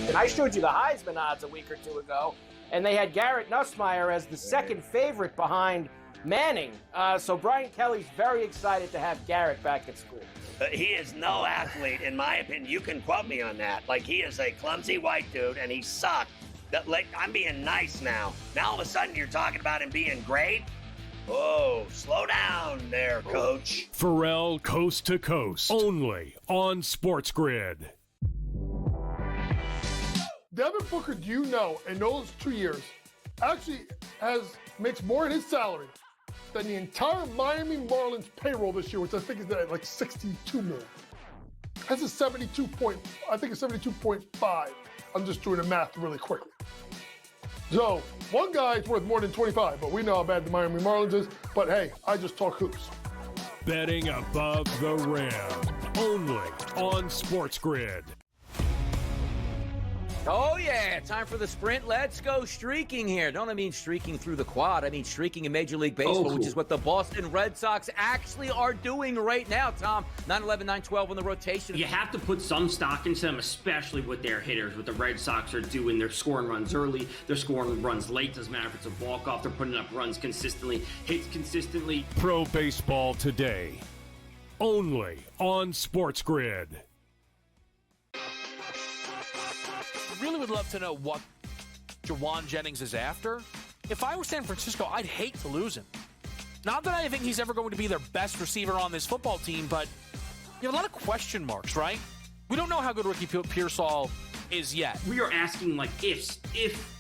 And I showed you the Heisman odds a week or two ago, and they had Garrett Nussmeier as the second favorite behind Manning. So Brian Kelly's very excited to have Garrett back at school. He is no athlete, in my opinion. You can quote me on that. Like, he is a clumsy white dude, and he sucked. I'm being nice now. Now all of a sudden you're talking about him being great? Oh, slow down there, Coach. Pharrell Coast to Coast, only on SportsGrid. Devin Booker, do you know, in those 2 years, actually makes more in his salary than the entire Miami Marlins payroll this year, which I think is at like $62 million. That's a 72.5. I'm just doing the math really quickly. So one guy's worth more than 25, but we know how bad the Miami Marlins is. But hey, I just talk hoops. Betting above the rim, only on SportsGrid. Oh, yeah, time for the sprint. Let's go streaking here. Don't I mean streaking through the quad. I mean streaking in Major League Baseball, which is what the Boston Red Sox actually are doing right now, Tom. 9-11, 9-12 on the rotation. You have to put some stock into them, especially with their hitters. What the Red Sox are doing, they're scoring runs early, they're scoring runs late. Doesn't matter if it's a walk-off, they're putting up runs consistently, hits consistently. Pro Baseball Today, only on SportsGrid. Really would love to know what Jawan Jennings is after. If I were San Francisco, I'd hate to lose him. Not that I think he's ever going to be their best receiver on this football team, but you have a lot of question marks, right? We don't know how good Ricky Pearsall is yet. We are asking like ifs, if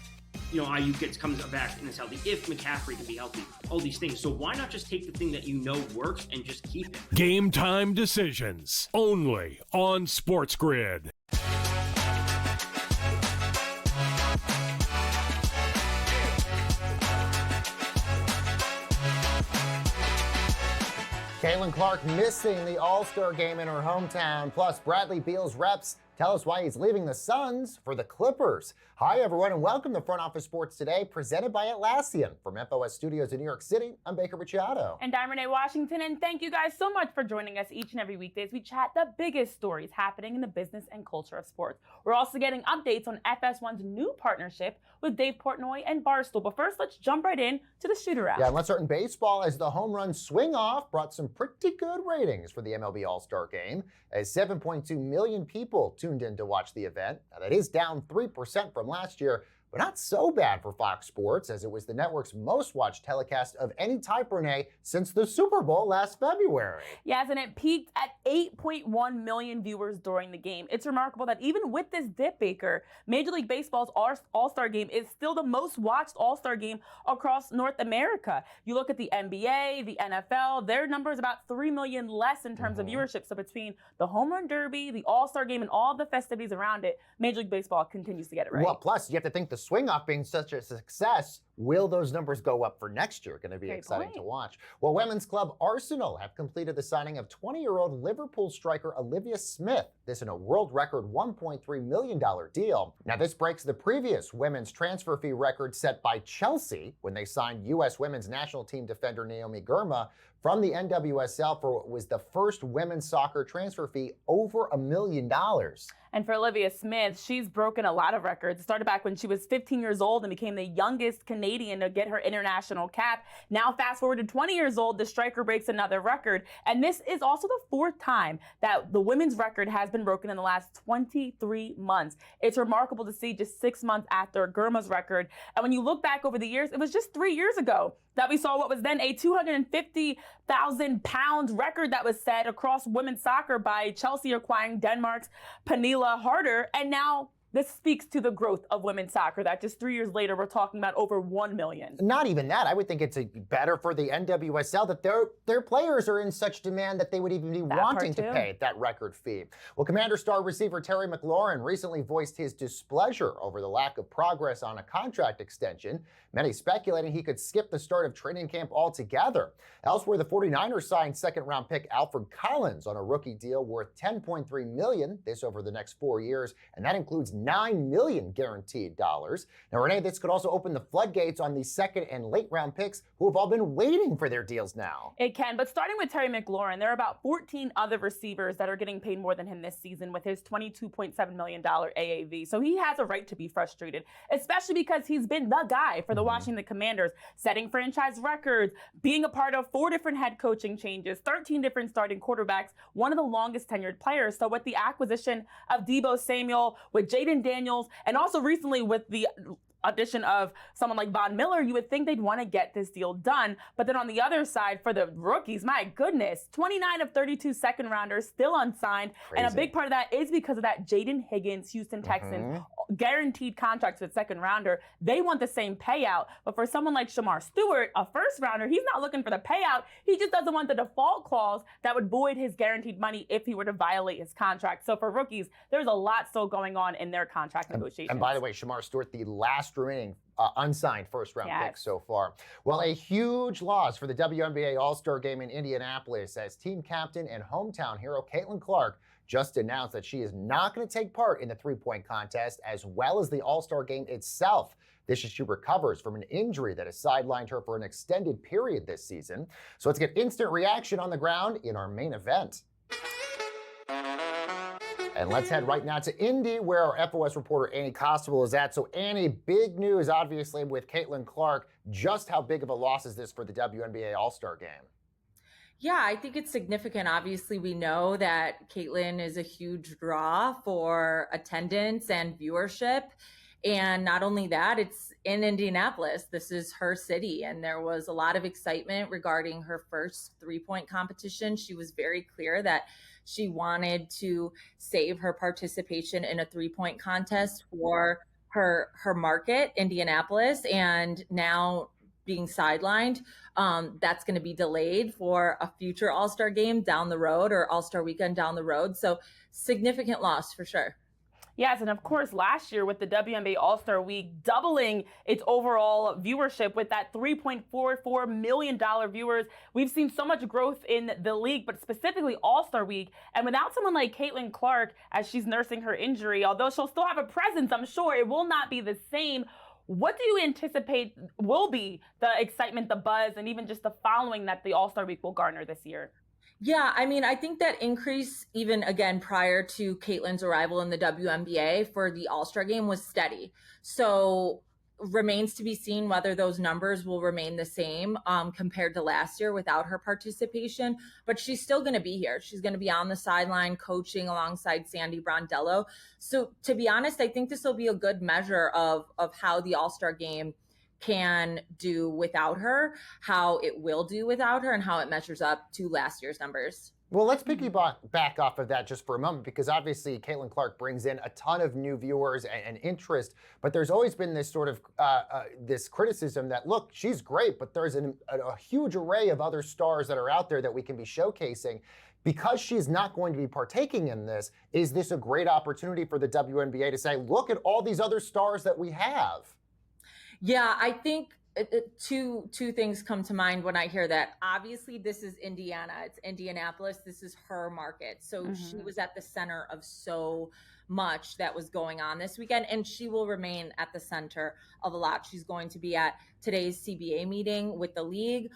Ayuk comes back and is healthy, if McCaffrey can be healthy, all these things. So why not just take the thing that you know works and just keep it? Game time decisions, only on SportsGrid. Caitlin Clark missing the All-Star game in her hometown. Plus, Bradley Beal's reps tell us why he's leaving the Suns for the Clippers. Hi, everyone, and welcome to Front Office Sports Today, presented by Atlassian. From FOS Studios in New York City, I'm Baker Machado. And I'm Renee Washington, and thank you guys so much for joining us each and every weekday as we chat the biggest stories happening in the business and culture of sports. We're also getting updates on FS1's new partnership with Dave Portnoy and Barstool. But first, let's jump right in to the shooter-out. Yeah, and let's start in baseball as the home run swing-off brought some pretty good ratings for the MLB All-Star Game, as 7.2 million people tuned in to watch the event. Now, that is down 3% from last year, but not so bad for Fox Sports, as it was the network's most watched telecast of any type, Renee, since the Super Bowl last February. Yes, and it peaked at 8.1 million viewers during the game. It's remarkable that even with this dip, Baker, Major League Baseball's All-Star Game is still the most watched All-Star Game across North America. You look at the NBA, the NFL, their number is about 3 million less in terms of viewership. So between the Home Run Derby, the All-Star Game, and all the festivities around it, Major League Baseball continues to get it right. Well, plus, you have to think the swing-off being such a success, will those numbers go up for next year? Going to be exciting to watch. Well, women's club Arsenal have completed the signing of 20-year-old Liverpool striker Olivia Smith. This in a world record $1.3 million deal. Now, this breaks the previous women's transfer fee record set by Chelsea when they signed U.S. women's national team defender Naomi Girma from the NWSL for what was the first women's soccer transfer fee over $1 million. And for Olivia Smith, she's broken a lot of records. It started back when she was 15 years old and became the youngest Canadian to get her international cap. Now, fast forward to 20 years old, the striker breaks another record. And this is also the fourth time that the women's record has been broken in the last 23 months. It's remarkable to see just 6 months after Girma's record. And when you look back over the years, it was just 3 years ago that we saw what was then a 250,000 pounds record that was set across women's soccer by Chelsea acquiring Denmark's Pernille Harder. And now this speaks to the growth of women's soccer, that just 3 years later, we're talking about over 1 million. Not even that. I would think it's better for the NWSL that their players are in such demand that they would even be wanting to pay that record fee. Well, Commander star receiver Terry McLaurin recently voiced his displeasure over the lack of progress on a contract extension, many speculating he could skip the start of training camp altogether. Elsewhere, the 49ers signed second-round pick Alfred Collins on a rookie deal worth $10.3 million, this over the next 4 years, and that includes $9 million guaranteed dollars. Now, Renee, this could also open the floodgates on the second and late round picks who have all been waiting for their deals now. It can, but starting with Terry McLaurin, there are about 14 other receivers that are getting paid more than him this season with his $22.7 million AAV. So he has a right to be frustrated, especially because he's been the guy for the Washington Commanders, setting franchise records, being a part of 4 different head coaching changes, 13 different starting quarterbacks, one of the longest tenured players. So with the acquisition of Deebo Samuel, with Jaden Daniels, and also recently with the addition of someone like Von Miller, you would think they'd want to get this deal done. But then on the other side, for the rookies, my goodness, 29 of 32 second rounders still unsigned. Crazy. And a big part of that is because of that Jaden Higgins, Houston Texans, guaranteed contracts with second rounder. They want the same payout. But for someone like Shamar Stewart, a first rounder, he's not looking for the payout. He just doesn't want the default clause that would void his guaranteed money if he were to violate his contract. So for rookies, there's a lot still going on in their contract negotiations. And by the way, Shamar Stewart, the last remaining unsigned first-round pick so far. Well, a huge loss for the WNBA All-Star Game in Indianapolis as team captain and hometown hero Caitlin Clark just announced that she is not going to take part in the three-point contest as well as the All-Star Game itself. This as she recovers from an injury that has sidelined her for an extended period this season. So let's get instant reaction on the ground in our main event. And let's head right now to Indy, where our FOS reporter Annie Costable is at. So Annie, big news obviously with Caitlin Clark. Just how big of a loss is this for the WNBA All-Star Game? Yeah, I think it's significant. Obviously, we know that Caitlin is a huge draw for attendance and viewership. And not only that, it's in Indianapolis. This is her city. And there was a lot of excitement regarding her first three-point competition. She was very clear that she wanted to save her participation in a three-point contest for her market, Indianapolis, and now being sidelined, that's going to be delayed for a future All-Star game down the road or All-Star weekend down the road. So significant loss for sure. Yes, and of course, last year with the WNBA All-Star Week doubling its overall viewership with that $3.44 million viewers, we've seen so much growth in the league, but specifically All-Star Week. And without someone like Caitlin Clark, as she's nursing her injury, although she'll still have a presence, I'm sure it will not be the same. What do you anticipate will be the excitement, the buzz, and even just the following that the All-Star Week will garner this year? Yeah, I mean, I think that increase, even again, prior to Caitlin's arrival in the WNBA for the All-Star Game was steady. So remains to be seen whether those numbers will remain the same compared to last year without her participation. But she's still going to be here. She's going to be on the sideline coaching alongside Sandy Brondello. So to be honest, I think this will be a good measure of how the All-Star Game can do without her, how it will do without her, and how it measures up to last year's numbers. Well, let's piggyback off of that just for a moment, because obviously Caitlin Clark brings in a ton of new viewers and interest, but there's always been this sort of this criticism that, look, she's great, but there's a huge array of other stars that are out there that we can be showcasing. Because she's not going to be partaking in this, is this a great opportunity for the WNBA to say, look at all these other stars that we have? Yeah, I think two things come to mind when I hear that. Obviously, this is Indiana. It's Indianapolis. This is her market. So she was at the center of so much that was going on this weekend, and she will remain at the center of a lot. She's going to be at today's CBA meeting with the league.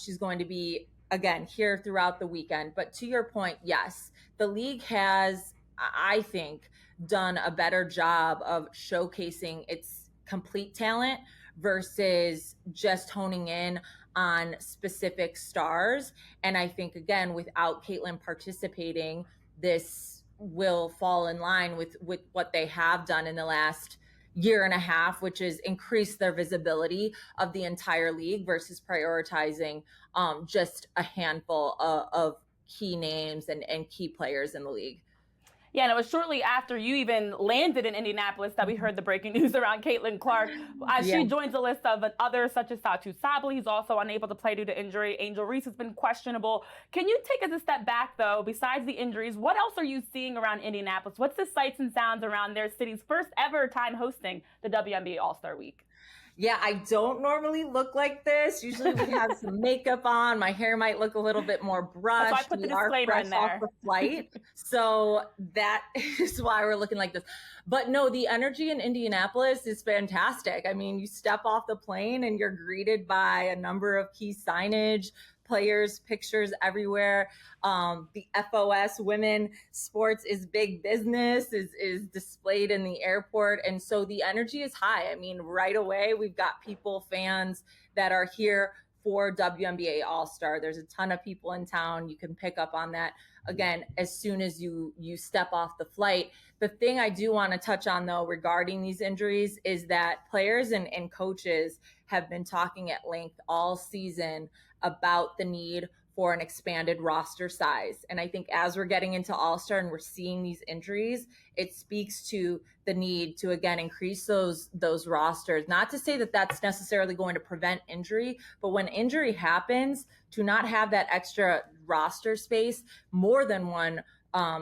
She's going to be, again, here throughout the weekend. But to your point, yes, the league has, I think, done a better job of showcasing its complete talent versus just honing in on specific stars. And I think, again, without Caitlin participating, this will fall in line with what they have done in the last year and a half, which is increase their visibility of the entire league versus prioritizing just a handful of key names and key players in the league. Yeah, and it was shortly after you even landed in Indianapolis that we heard the breaking news around Caitlin Clark. She joins a list of others such as Satu Sabli, who's also unable to play due to injury. Angel Reese has been questionable. Can you take us a step back, though, besides the injuries? What else are you seeing around Indianapolis? What's the sights and sounds around their city's first ever time hosting the WNBA All-Star Week? Yeah, I don't normally look like this. Usually we have some makeup on. My hair might look a little bit more brushed. That's why I put the We are disclaimer fresh in there. off the flight. So that is why we're looking like this. But no, the energy in Indianapolis is fantastic. I mean, you step off the plane and you're greeted by a number of key signage, players, pictures everywhere. The FOS women sports is big business, is displayed in the airport. And so the energy is high. I mean, right away, we've got fans that are here for WNBA All-Star. There's a ton of people in town. You can pick up on that, again, as soon as you step off the flight. The thing I do want to touch on, though, regarding these injuries is that players and coaches have been talking at length all season about the need for an expanded roster size. And I think as we're getting into All-Star and we're seeing these injuries, it speaks to the need to, again, increase those rosters. Not to say that that's necessarily going to prevent injury, but when injury happens, to not have that extra roster space, more than one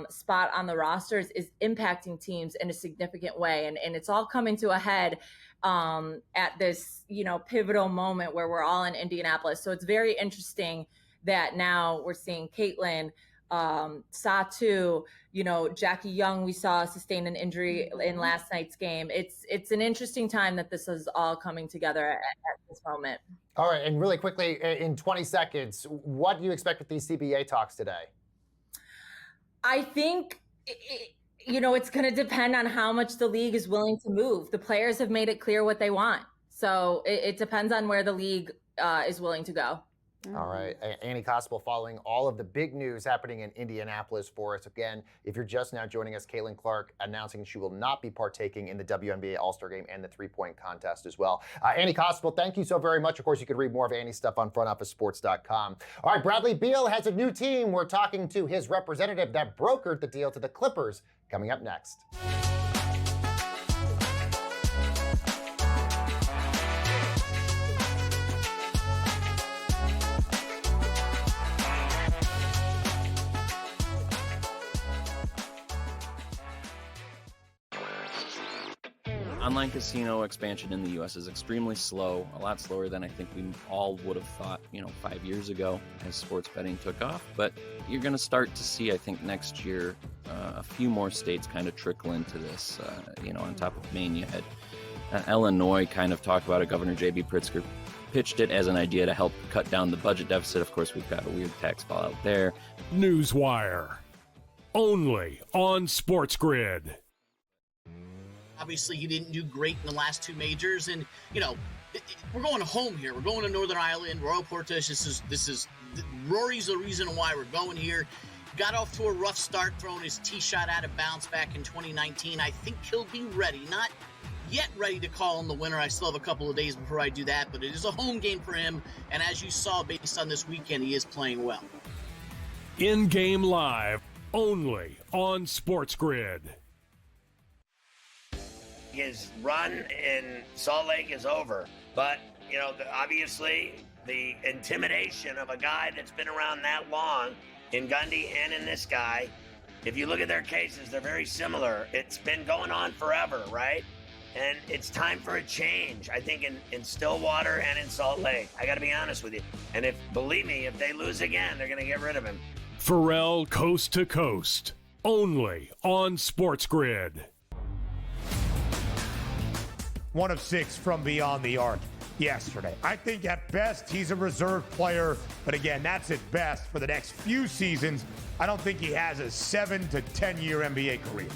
spot on the rosters, is impacting teams in a significant way. And it's all coming to a head at this, pivotal moment where we're all in Indianapolis. So it's very interesting that now we're seeing Caitlin, Satu, Jackie Young, we saw sustain an injury in last night's game. It's an interesting time that this is all coming together at this moment. All right, and really quickly, in 20 seconds, what do you expect with these CBA talks today? I think it's going to depend on how much the league is willing to move. The players have made it clear what they want. So it depends on where the league is willing to go. All right. Annie Kospel following all of the big news happening in Indianapolis for us. Again, if you're just now joining us, Caitlin Clark announcing she will not be partaking in the WNBA All-Star Game and the three-point contest as well. Annie Kospel, thank you so very much. Of course, you can read more of Annie's stuff on frontofficesports.com. All right, Bradley Beal has a new team. We're talking to his representative that brokered the deal to the Clippers coming up next. Online casino expansion in the U.S. is extremely slow, a lot slower than I think we all would have thought, 5 years ago as sports betting took off. But you're going to start to see, I think, next year, a few more states kind of trickle into this. On top of Maine, you had Illinois kind of talk about it. Governor J.B. Pritzker pitched it as an idea to help cut down the budget deficit. Of course, we've got a weird tax fallout there. Newswire. Only on SportsGrid. Obviously, he didn't do great in the last two majors, and we're going home here. We're going to Northern Ireland, Royal Portage. This is Rory's the reason why we're going here. Got off to a rough start, throwing his tee shot out of bounds back in 2019. I think he'll be ready. Not yet ready to call him the winner. I still have a couple of days before I do that, but it is a home game for him. And as you saw, based on this weekend, he is playing well. In-game live, only on SportsGrid. His run in Salt Lake is over, but obviously the intimidation of a guy that's been around that long in Gundy and in this guy, if you look at their cases, they're very similar. It's been going on forever, right? And it's time for a change, I think, in Stillwater and in Salt Lake. I got to be honest with you. And believe me, if they lose again, they're going to get rid of him. Pharrell Coast to Coast, only on SportsGrid. 1 of 6 from beyond the arc yesterday. I think at best he's a reserve player, but again, that's at best for the next few seasons. I don't think he has a 7 to 10 year NBA career.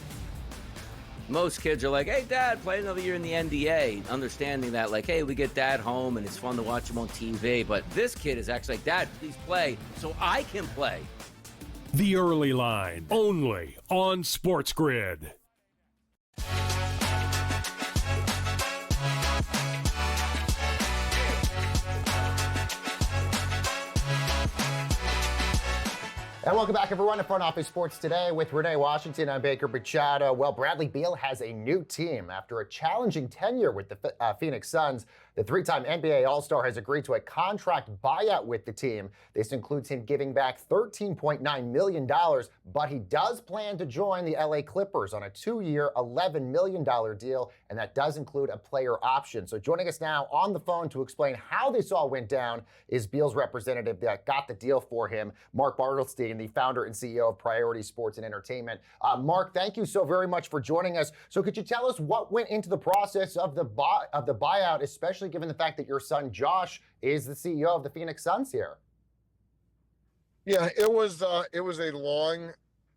Most kids are like, hey, Dad, play another year in the NBA, understanding that, like, hey, we get Dad home and it's fun to watch him on TV. But this kid is actually like, Dad, please play so I can play. The Early Line, only on SportsGrid. And welcome back, everyone, to Front Office Sports Today with Renee Washington. I'm Baker Machado. Well, Bradley Beal has a new team after a challenging tenure with the Phoenix Suns. The three-time NBA All-Star has agreed to a contract buyout with the team. This includes him giving back $13.9 million, but he does plan to join the LA Clippers on a 2-year, $11 million deal, and that does include a player option. So joining us now on the phone to explain how this all went down is Beal's representative that got the deal for him, Mark Bartelstein, the founder and CEO of Priority Sports and Entertainment. Mark, thank you so very much for joining us. So could you tell us what went into the process of the buyout, especially given the fact that your son Josh is the CEO of the Phoenix Suns here? Yeah, it was a long,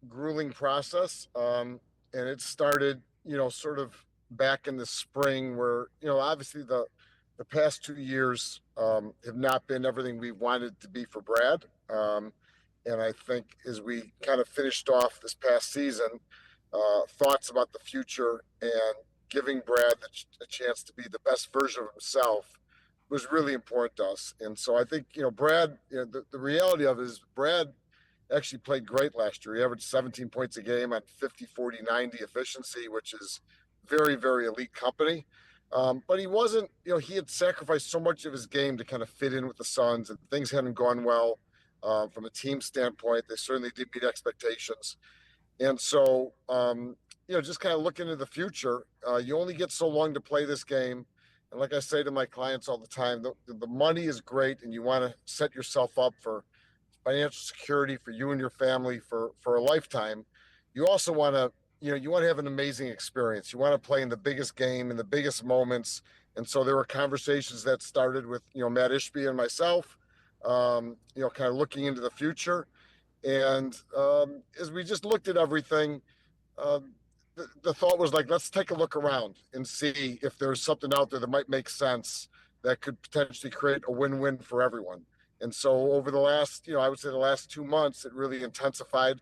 grueling process, and it started, sort of back in the spring, where obviously the past 2 years have not been everything we wanted to be for Brad, and I think as we kind of finished off this past season, thoughts about the future and giving Brad a chance to be the best version of himself was really important to us. And so I think, Brad, the reality of it is Brad actually played great last year. He averaged 17 points a game on 50, 40, 90 efficiency, which is very, very elite company. But he wasn't, he had sacrificed so much of his game to kind of fit in with the Suns, and things hadn't gone well from a team standpoint. They certainly did meet expectations. And so, just kind of looking into the future, you only get so long to play this game. And like I say to my clients all the time, the money is great, and you want to set yourself up for financial security for you and your family for a lifetime. You also want to, you want to have an amazing experience. You want to play in the biggest game, in the biggest moments. And so there were conversations that started with, Matt Ishby and myself, kind of looking into the future. And as we just looked at everything, the thought was like, let's take a look around and see if there's something out there that might make sense that could potentially create a win-win for everyone. And so over the last, I would say the last 2 months, it really intensified.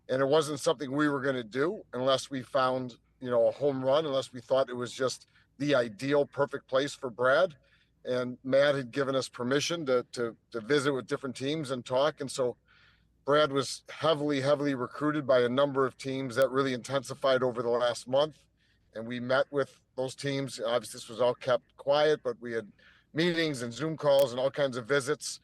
And it wasn't something we were going to do unless we found, a home run, unless we thought it was just the ideal, perfect place for Brad. And Matt had given us permission to visit with different teams and talk. And so Brad was heavily recruited by a number of teams. That really intensified over the last month. And we met with those teams. Obviously, this was all kept quiet, but we had meetings and Zoom calls and all kinds of visits.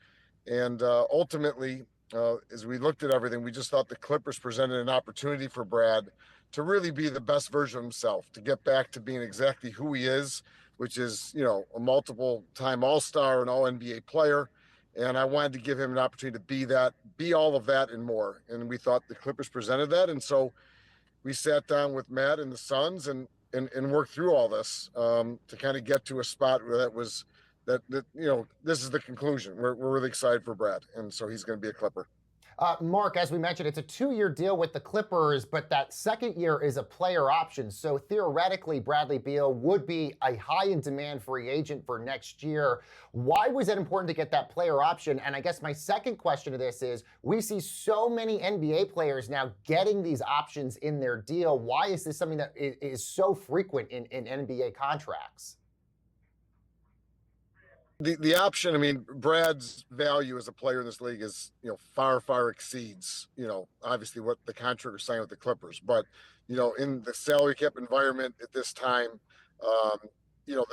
And ultimately, as we looked at everything, we just thought the Clippers presented an opportunity for Brad to really be the best version of himself, to get back to being exactly who he is, which is, a multiple-time All-Star, an All-NBA player. And I wanted to give him an opportunity to be all of that and more. And we thought the Clippers presented that. And so we sat down with Matt and the Suns and worked through all this to kind of get to a spot where that this is the conclusion. We're really excited for Brad. And so he's going to be a Clipper. Mark, as we mentioned, it's a 2-year deal with the Clippers, but that second year is a player option. So theoretically, Bradley Beal would be a high-in-demand free agent for next year. Why was it important to get that player option? And I guess my second question to this is, we see so many NBA players now getting these options in their deal. Why is this something that is so frequent in NBA contracts? The option, I mean, Brad's value as a player in this league is, far exceeds, obviously what the contract was signed with the Clippers. But, in the salary cap environment at this time, the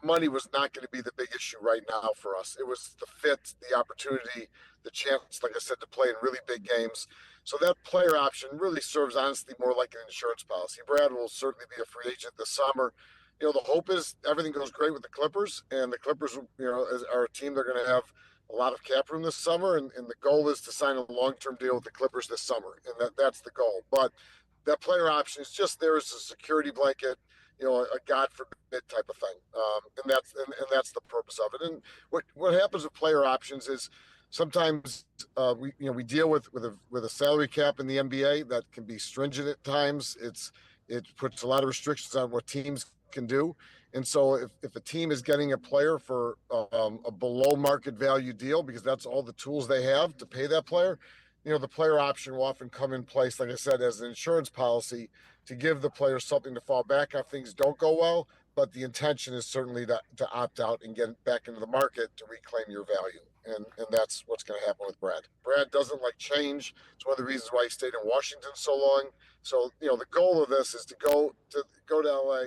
money was not going to be the big issue right now for us. It was the fit, the opportunity, the chance, like I said, to play in really big games. So that player option really serves honestly more like an insurance policy. Brad will certainly be a free agent this summer. The hope is everything goes great with the Clippers, and the Clippers, are a team they're going to have a lot of cap room this summer, and the goal is to sign a long-term deal with the Clippers this summer, and that's the goal. But that player option is just there as a security blanket, a God forbid type of thing, and that's the purpose of it. And what happens with player options is sometimes we deal with a salary cap in the NBA that can be stringent at times. It puts a lot of restrictions on what teams can do. And so if a team is getting a player for a below market value deal, because that's all the tools they have to pay that player, the player option will often come in place, like I said, as an insurance policy to give the player something to fall back on if things don't go well. But the intention is certainly to opt out and get back into the market to reclaim your value. And that's what's going to happen with Brad. Brad doesn't like change. It's one of the reasons why he stayed in Washington so long. So, the goal of this is to go to LA,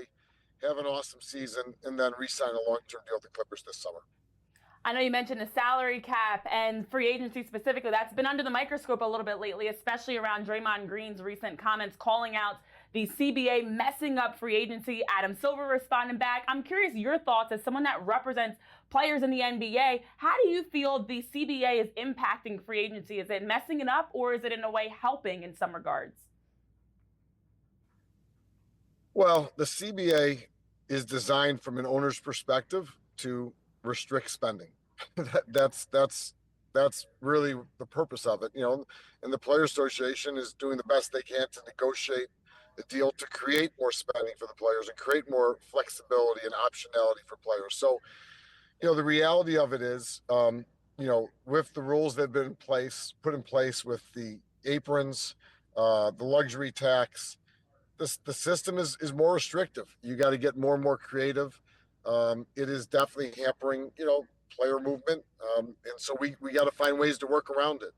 have an awesome season, and then re-sign a long-term deal with the Clippers this summer. I know you mentioned the salary cap and free agency specifically. That's been under the microscope a little bit lately, especially around Draymond Green's recent comments calling out the CBA messing up free agency. Adam Silver responding back. I'm curious your thoughts as someone that represents players in the NBA. How do you feel the CBA is impacting free agency? Is it messing it up, or is it in a way helping in some regards? Well, the CBA is designed from an owner's perspective to restrict spending. That's really the purpose of it, and the Players Association is doing the best they can to negotiate the deal to create more spending for the players and create more flexibility and optionality for players. So, the reality of it is, with the rules that have been put in place with the aprons, the luxury tax, the system is more restrictive. You got to get more and more creative. It is definitely hampering, player movement. And so we got to find ways to work around it.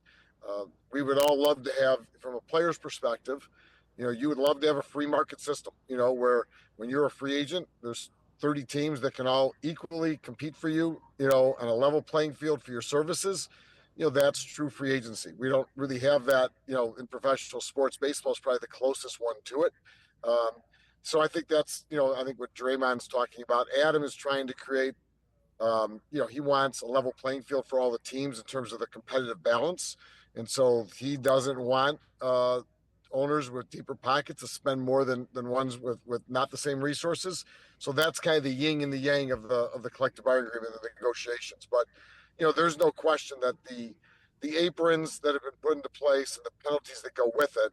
We would all love to have, from a player's perspective, you would love to have a free market system, where when you're a free agent, there's 30 teams that can all equally compete for you, on a level playing field for your services. That's true free agency. We don't really have that, in professional sports. Baseball is probably the closest one to it. So I think that's, I think what Draymond's talking about. Adam is trying to create, he wants a level playing field for all the teams in terms of the competitive balance. And so he doesn't want owners with deeper pockets to spend more than ones with not the same resources. So that's kind of the yin and the yang of the collective bargaining agreement and the negotiations. But, there's no question that the aprons that have been put into place and the penalties that go with it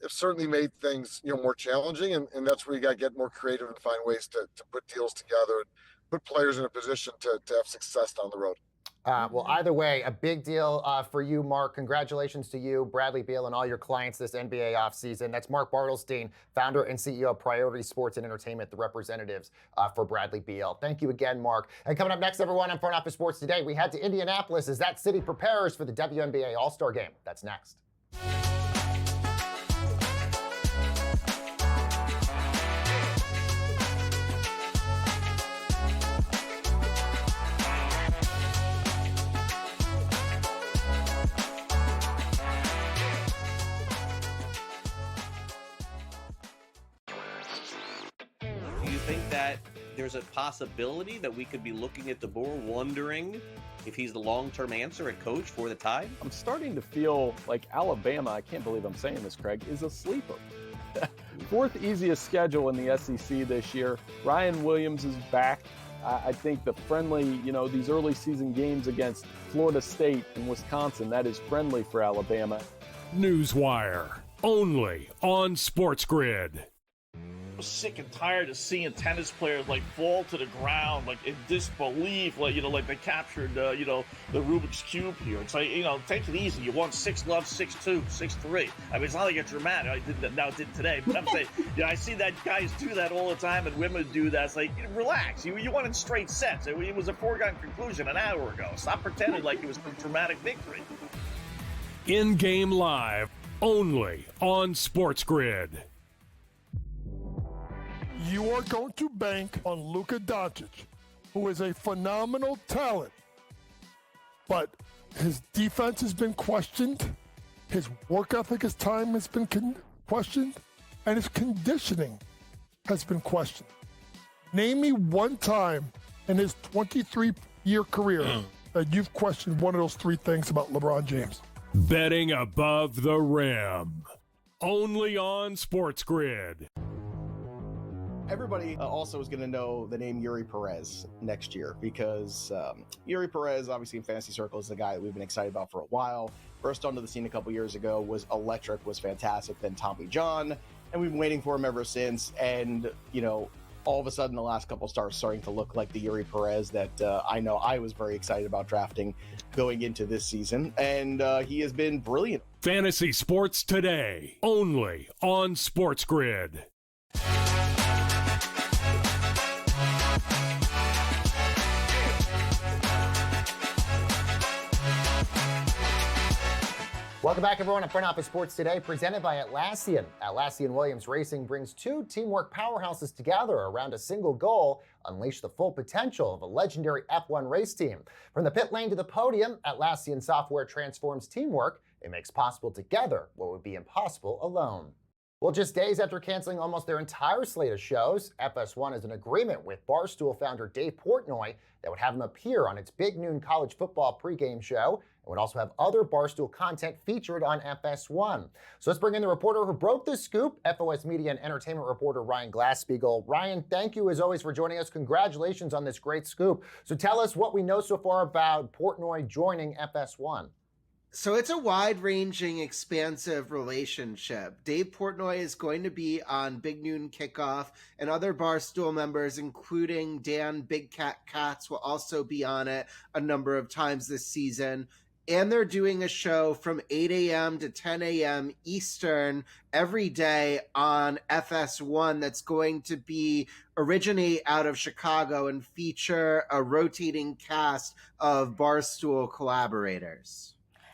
have certainly made things, more challenging. And that's where you got to get more creative and find ways to put deals together and put players in a position to have success down the road. Well, either way, a big deal for you, Mark. Congratulations to you, Bradley Beal, and all your clients this NBA offseason. That's Mark Bartelstein, founder and CEO of Priority Sports and Entertainment, the representatives for Bradley Beal. Thank you again, Mark. And coming up next, everyone, on Front Office Sports Today, we head to Indianapolis as that city prepares for the WNBA All-Star Game. That's next. There's a possibility that we could be looking at DeBoer wondering if he's the long-term answer at coach for the Tide? I'm starting to feel like Alabama, I can't believe I'm saying this, Craig, is a sleeper. Fourth easiest schedule in the SEC this year. Ryan Williams is back. I think the friendly, these early season games against Florida State and Wisconsin, that is friendly for Alabama. Newswire, only on SportsGrid. Sick and tired of seeing tennis players fall to the ground in disbelief, like they captured the Rubik's Cube here. It's take it easy. You won 6 love, 6-2, 6-3. I mean, it's not like it's dramatic. I did that now, did today, but I'm saying, I see that guys do that all the time, and women do that. It's relax. You won in straight sets. It was a foregone conclusion an hour ago. Stop pretending like it was a dramatic victory. In-game live, only on SportsGrid. You are going to bank on Luka Doncic, who is a phenomenal talent, but his defense has been questioned, his work ethic, his time has been questioned, and his conditioning has been questioned. Name me one time in his 23-year career that you've questioned one of those three things about LeBron James. Betting above the rim, only on SportsGrid. Everybody also is going to know the name Yuri Perez next year because Yuri Perez, obviously in fantasy circles, is a guy that we've been excited about for a while. Burst onto the scene a couple years ago, was electric, was fantastic. Then Tommy John, and we've been waiting for him ever since. And, all of a sudden the last couple stars starting to look like the Yuri Perez that I know I was very excited about drafting going into this season. And he has been brilliant. Fantasy Sports Today, only on SportsGrid. Welcome back, everyone, to Front Office Sports Today, presented by Atlassian. Atlassian Williams Racing brings two teamwork powerhouses together around a single goal: unleash the full potential of a legendary F1 race team. From the pit lane to the podium, Atlassian software transforms teamwork. It makes possible together what would be impossible alone. Well, just days after canceling almost their entire slate of shows, FS1 is in agreement with Barstool founder Dave Portnoy that would have him appear on its Big Noon college football pregame show, and would also have other Barstool content featured on FS1. So let's bring in the reporter who broke the scoop, FOS Media and Entertainment reporter Ryan Glasspiegel. Ryan, thank you as always for joining us. Congratulations on this great scoop. So tell us what we know so far about Portnoy joining FS1. So it's a wide-ranging, expansive relationship. Dave Portnoy is going to be on Big Noon Kickoff, and other Barstool members, including Dan Big Cat Katz, will also be on it a number of times this season. And they're doing a show from 8 a.m. to 10 a.m. Eastern every day on FS1 that's going to originate out of Chicago and feature a rotating cast of Barstool collaborators.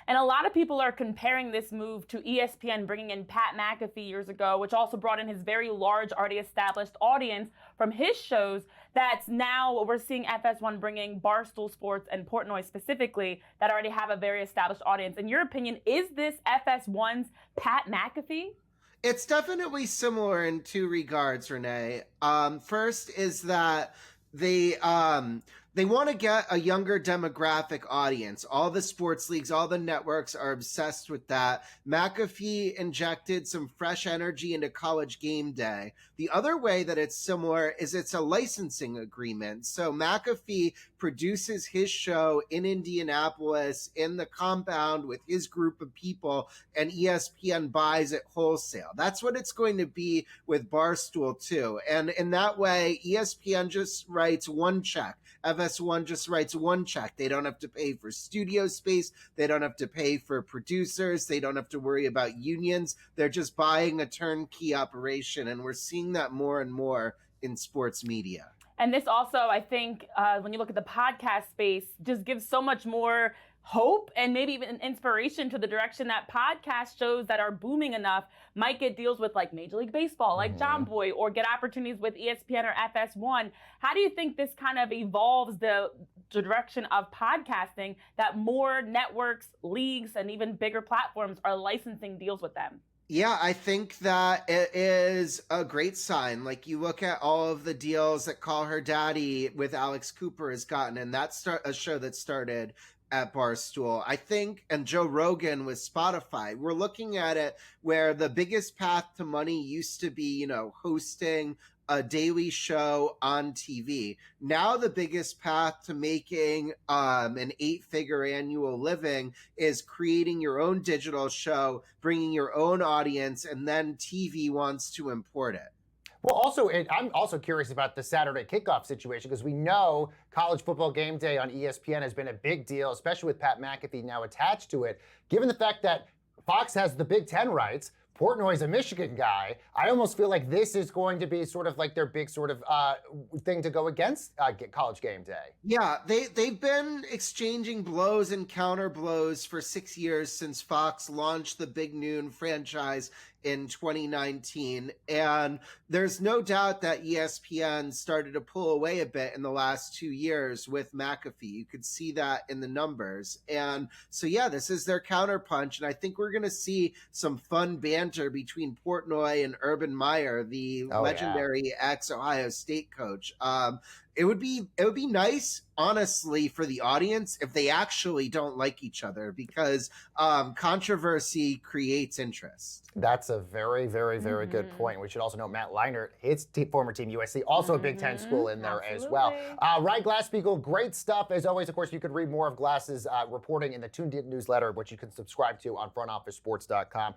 And a lot of people are comparing this move to ESPN bringing in Pat McAfee years ago, which also brought in his very large, already established audience from his shows. That's now we're seeing FS1 bringing Barstool Sports and Portnoy specifically that already have a very established audience. In your opinion, is this FS1's Pat McAfee? It's definitely similar in two regards, Renee. First is that they want to get a younger demographic audience. All the sports leagues, all the networks are obsessed with that. McAfee injected some fresh energy into College Game Day. The other way that it's similar is it's a licensing agreement. So McAfee produces his show in Indianapolis in the compound with his group of people, and ESPN buys it wholesale. That's what it's going to be with Barstool too. And in that way, ESPN just writes one check. FS1 just writes one check. They don't have to pay for studio space. They don't have to pay for producers. They don't have to worry about unions. They're just buying a turnkey operation. And we're seeing that more and more in sports media. And this also, I think, when you look at the podcast space, just gives so much more hope and maybe even an inspiration to the direction that podcast shows that are booming enough might get deals with like Major League Baseball, like John Boy, or get opportunities with ESPN or FS1. How do you think this kind of evolves the direction of podcasting, that more networks, leagues, and even bigger platforms are licensing deals with them? Yeah, I think that it is a great sign. Like, you look at all of the deals that Call Her Daddy with Alex Cooper has gotten, and that's a show that started at Barstool, I think, and Joe Rogan with Spotify. We're looking at it where the biggest path to money used to be, hosting a daily show on TV. Now the biggest path to making an 8-figure annual living is creating your own digital show, bringing your own audience, and then TV wants to import it. Well, also, I'm also curious about the Saturday kickoff situation, because we know College Football Game Day on ESPN has been a big deal, especially with Pat McAfee now attached to it. Given the fact that Fox has the Big Ten rights, Portnoy's a Michigan guy, I almost feel like this is going to be sort of like their big sort of thing to go against College Game Day. Yeah, they've been exchanging blows and counter blows for 6 years since Fox launched the Big Noon franchise in 2019. And there's no doubt that ESPN started to pull away a bit in the last 2 years with McAfee. You could see that in the numbers. And so, yeah, this is their counterpunch. And I think we're going to see some fun banter between Portnoy and Urban Meyer, the legendary ex-Ohio State coach. It would be nice, honestly, for the audience if they actually don't like each other, because controversy creates interest. That's a very, very, very good point. We should also note Matt Leinart, his former team USC, also a Big Ten school in there as well. Ryan Glasspiegel, great stuff as always. Of course, you could read more of Glass's reporting in the Tuned In newsletter, which you can subscribe to on frontofficesports.com.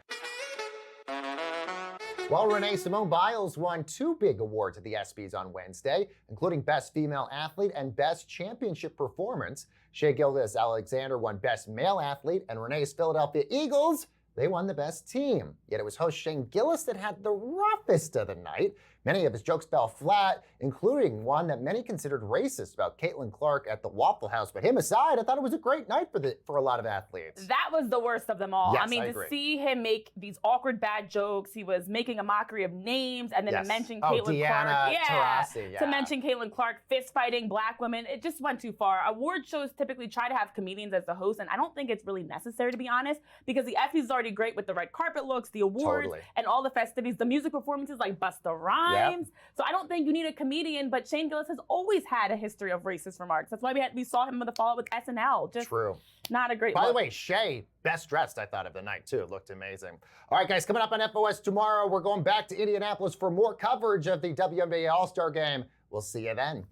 Well, Renee, Simone Biles won 2 big awards at the ESPYs on Wednesday, including Best Female Athlete and Best Championship Performance. Shea Gilgeous-Alexander won Best Male Athlete, and Renee's Philadelphia Eagles, they won the Best Team. Yet it was host Shane Gillis that had the roughest of the night. Many of his jokes fell flat, including one that many considered racist about Caitlin Clark at the Waffle House. But him aside, I thought it was a great night for a lot of athletes. That was the worst of them all. Yes, I mean, I to agree. see him make these awkward bad jokes, he was making a mockery of names, and then to mention Caitlin Deanna Clark. Taurasi, To mention Caitlin Clark fist fighting black women, it just went too far. Award shows typically try to have comedians as the host, and I don't think it's really necessary, to be honest, because the Effie's is already great with the red carpet looks, the awards, and all the festivities, the music performances like Busta Rhymes. So I don't think you need a comedian, but Shane Gillis has always had a history of racist remarks. That's why we saw him with the fallout with SNL. Just True. Not a great By look. the way, Shea, best dressed, I thought, of the night, too. Looked amazing. All right, guys, coming up on FOS tomorrow, we're going back to Indianapolis for more coverage of the WNBA All-Star Game. We'll see you then.